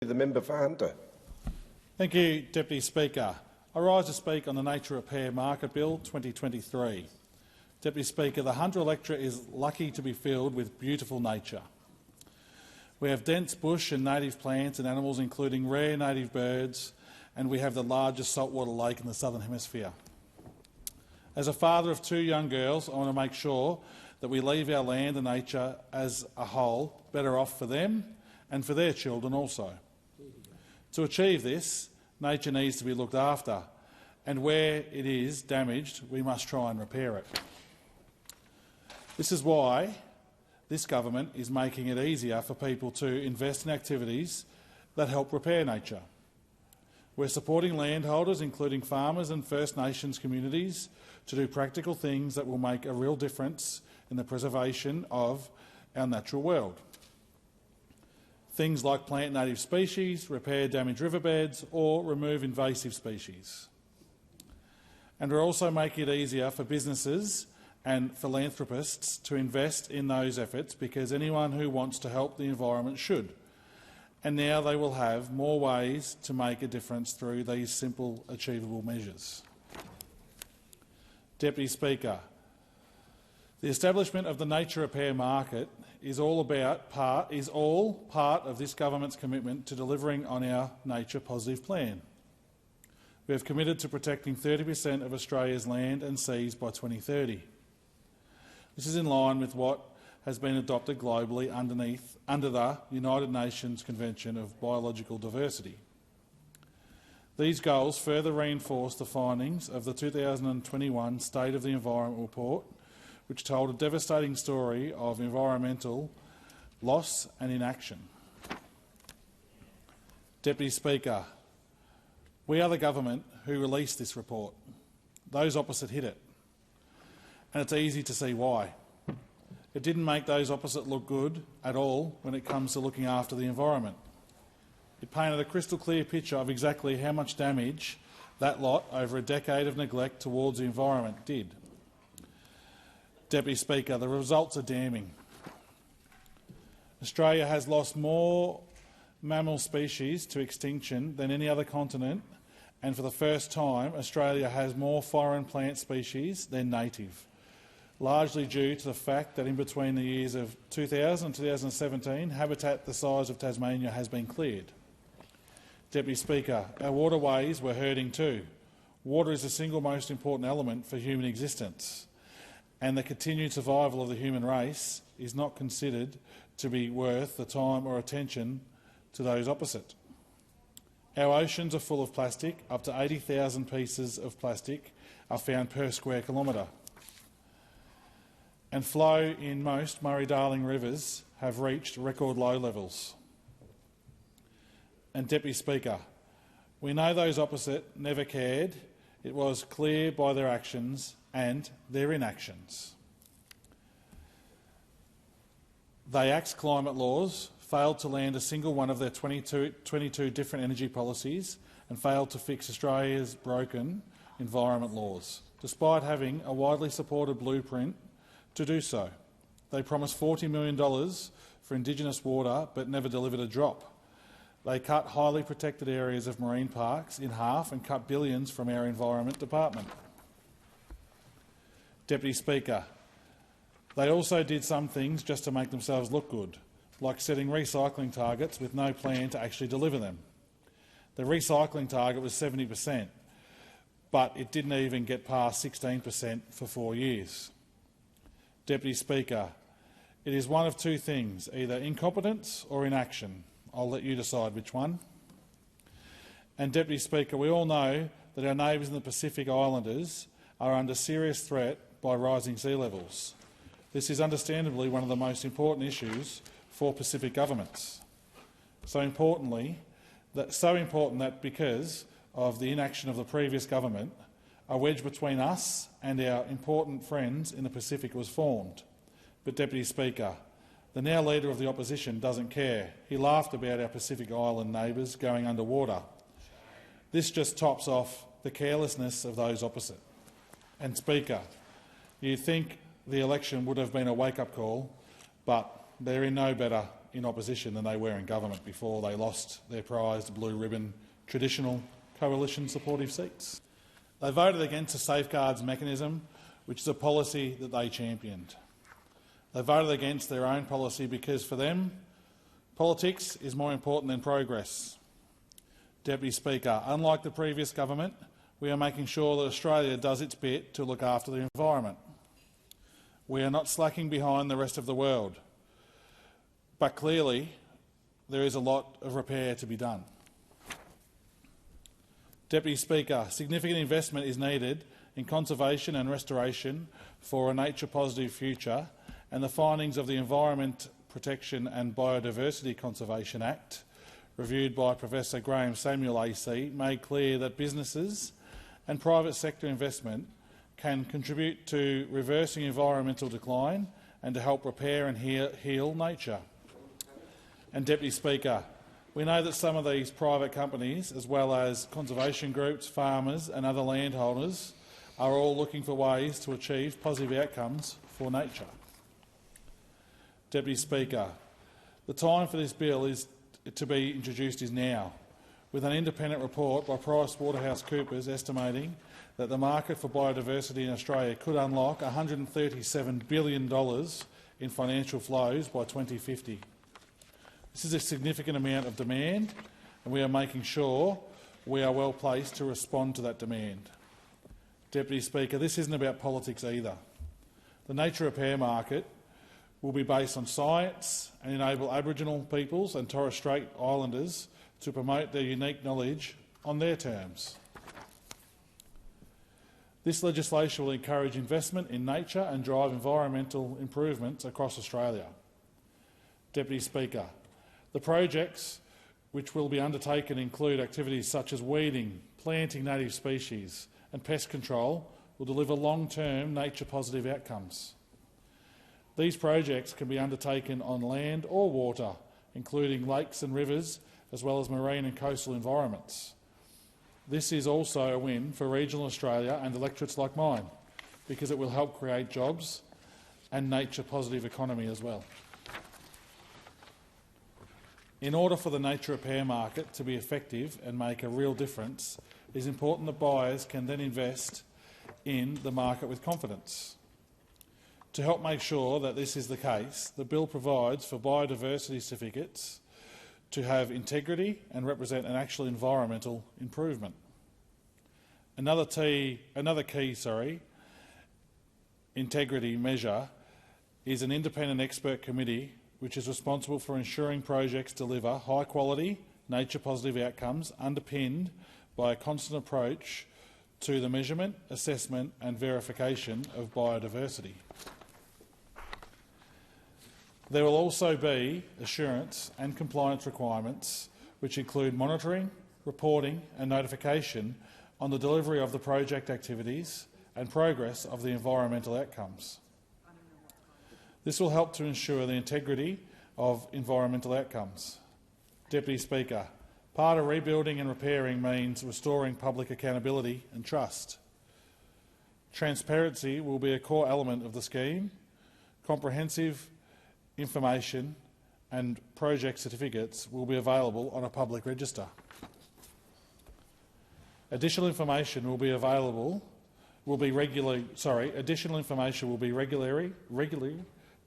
The member for Hunter. Thank you, Deputy Speaker. I rise to speak on the Nature Repair Market Bill 2023. Deputy Speaker, the Hunter electorate is lucky to be filled with beautiful nature. We have dense bush and native plants and animals, including rare native birds, and we have the largest saltwater lake in the Southern Hemisphere. As a father of 2 young girls, I want to make sure that we leave our land and nature as a whole better off for them and for their children also. To achieve this, nature needs to be looked after, and where it is damaged, we must try and repair it. This is why this government is making it easier for people to invest in activities that help repair nature. We're supporting landholders, including farmers and First Nations communities, to do practical things that will make a real difference in the preservation of our natural world. Things like plant native species, repair damaged riverbeds, or remove invasive species. And we're also making it easier for businesses and philanthropists to invest in those efforts, because anyone who wants to help the environment should. And now they will have more ways to make a difference through these simple, achievable measures. Deputy Speaker, the establishment of the nature repair market is all part of this government's commitment to delivering on our nature positive plan. We have committed to protecting 30% of Australia's land and seas by 2030. This is in line with what has been adopted globally under the United Nations Convention of Biological Diversity. These goals further reinforce the findings of the 2021 State of the Environment report, which told a devastating story of environmental loss and inaction. Deputy Speaker, we are the government who released this report. Those opposite hid it, and it's easy to see why. It didn't make those opposite look good at all when it comes to looking after the environment. It painted a crystal clear picture of exactly how much damage that lot over a decade of neglect towards the environment did. Deputy Speaker, the results are damning. Australia has lost more mammal species to extinction than any other continent, and for the first time Australia has more foreign plant species than native, largely due to the fact that in between the years of 2000 and 2017, habitat the size of Tasmania has been cleared. Deputy Speaker, our waterways were hurting too. Water is the single most important element for human existence, and the continued survival of the human race is not considered to be worth the time or attention to those opposite. Our oceans are full of plastic. Up to 80,000 pieces of plastic are found per square kilometre, and flow in most Murray-Darling rivers have reached record low levels. And Deputy Speaker, we know those opposite never cared. It was clear by their actions and their inactions. They axed climate laws, failed to land a single one of their 22 different energy policies, and failed to fix Australia's broken environment laws, despite having a widely supported blueprint to do so. They promised $40 million for Indigenous water but never delivered a drop. They cut highly protected areas of marine parks in half and cut billions from our Environment Department. Deputy Speaker, they also did some things just to make themselves look good, like setting recycling targets with no plan to actually deliver them. The recycling target was 70%, but it didn't even get past 16% for 4 years. Deputy Speaker, it is one of two things, either incompetence or inaction. I'll let you decide which one. And Deputy Speaker, we all know that our neighbours in the Pacific Islanders are under serious threat by rising sea levels. This is understandably one of the most important issues for Pacific governments. So important that because of the inaction of the previous government, a wedge between us and our important friends in the Pacific was formed. But, Deputy Speaker, the now Leader of the Opposition doesn't care. He laughed about our Pacific Island neighbours going underwater. This just tops off the carelessness of those opposite. And, Speaker, you'd think the election would have been a wake-up call, but they're in no better in opposition than they were in government before they lost their prized blue ribbon traditional coalition supportive seats. They voted against a safeguards mechanism, which is a policy that they championed. They voted against their own policy because for them, politics is more important than progress. Deputy Speaker, unlike the previous government, we are making sure that Australia does its bit to look after the environment. We are not slacking behind the rest of the world, but clearly there is a lot of repair to be done. Deputy Speaker, significant investment is needed in conservation and restoration for a nature-positive future, and the findings of the Environment Protection and Biodiversity Conservation Act, reviewed by Professor Graham Samuel AC, made clear that businesses and private sector investment can contribute to reversing environmental decline and to help repair and heal nature. And Deputy Speaker, we know that some of these private companies, as well as conservation groups, farmers and other landholders, are all looking for ways to achieve positive outcomes for nature. Deputy Speaker, the time for this bill to be introduced is now, with an independent report by PricewaterhouseCoopers estimating that the market for biodiversity in Australia could unlock $137 billion in financial flows by 2050. This is a significant amount of demand, and we are making sure we are well placed to respond to that demand. Deputy Speaker, this isn't about politics either. The nature repair market will be based on science and enable Aboriginal peoples and Torres Strait Islanders to promote their unique knowledge on their terms. This legislation will encourage investment in nature and drive environmental improvements across Australia. Deputy Speaker, the projects which will be undertaken include activities such as weeding, planting native species and pest control will deliver long-term nature-positive outcomes. These projects can be undertaken on land or water, including lakes and rivers, as well as marine and coastal environments. This is also a win for regional Australia and electorates like mine, because it will help create jobs and nature-positive economy as well. In order for the nature repair market to be effective and make a real difference, it is important that buyers can then invest in the market with confidence. To help make sure that this is the case, the bill provides for biodiversity certificates to have integrity and represent an actual environmental improvement. Another key integrity measure is an independent expert committee which is responsible for ensuring projects deliver high-quality, nature-positive outcomes underpinned by a constant approach to the measurement, assessment and verification of biodiversity. There will also be assurance and compliance requirements which include monitoring, reporting and notification on the delivery of the project activities and progress of the environmental outcomes. This will help to ensure the integrity of environmental outcomes. Deputy Speaker, part of rebuilding and repairing means restoring public accountability and trust. Transparency will be a core element of the scheme. Comprehensive information and project certificates will be available on a public register. Additional information will be regularly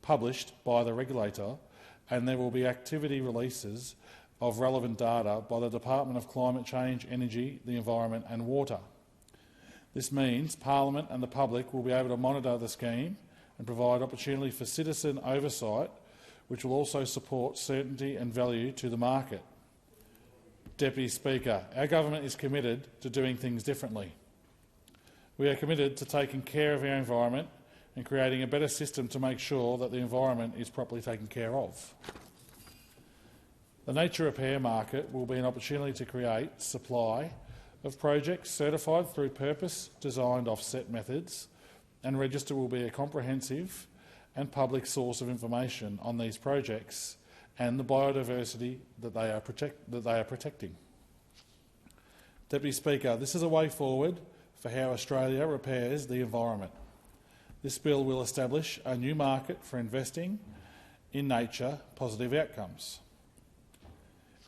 published by the regulator, and there will be activity releases of relevant data by the Department of Climate Change, Energy, the Environment and Water. This means Parliament and the public will be able to monitor the scheme and provide opportunity for citizen oversight, which will also support certainty and value to the market. Deputy Speaker, our government is committed to doing things differently. We are committed to taking care of our environment and creating a better system to make sure that the environment is properly taken care of. The nature repair market will be an opportunity to create supply of projects certified through purpose-designed offset methods, and register will be a comprehensive and public source of information on these projects and the biodiversity that they are protecting. Deputy Speaker, this is a way forward for how Australia repairs the environment. This bill will establish a new market for investing in nature positive outcomes.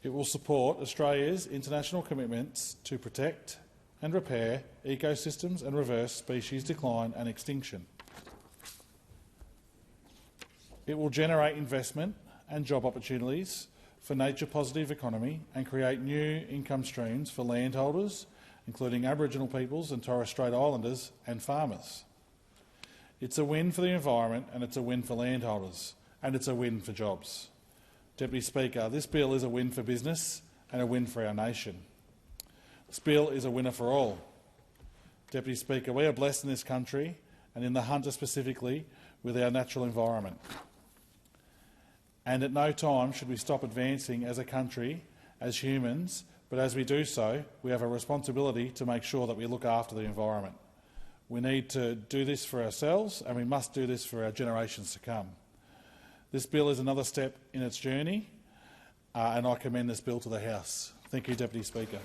It will support Australia's international commitments to protect and repair ecosystems and reverse species decline and extinction. It will generate investment and job opportunities for nature-positive economy and create new income streams for landholders, including Aboriginal peoples and Torres Strait Islanders and farmers. It's a win for the environment and it's a win for landholders and it's a win for jobs. Deputy Speaker, this bill is a win for business and a win for our nation. This bill is a winner for all. Deputy Speaker, we are blessed in this country and in the Hunter specifically with our natural environment. And at no time should we stop advancing as a country, as humans, but as we do so, we have a responsibility to make sure that we look after the environment. We need to do this for ourselves and we must do this for our generations to come. This bill is another step in its journey and I commend this bill to the House. Thank you, Deputy Speaker.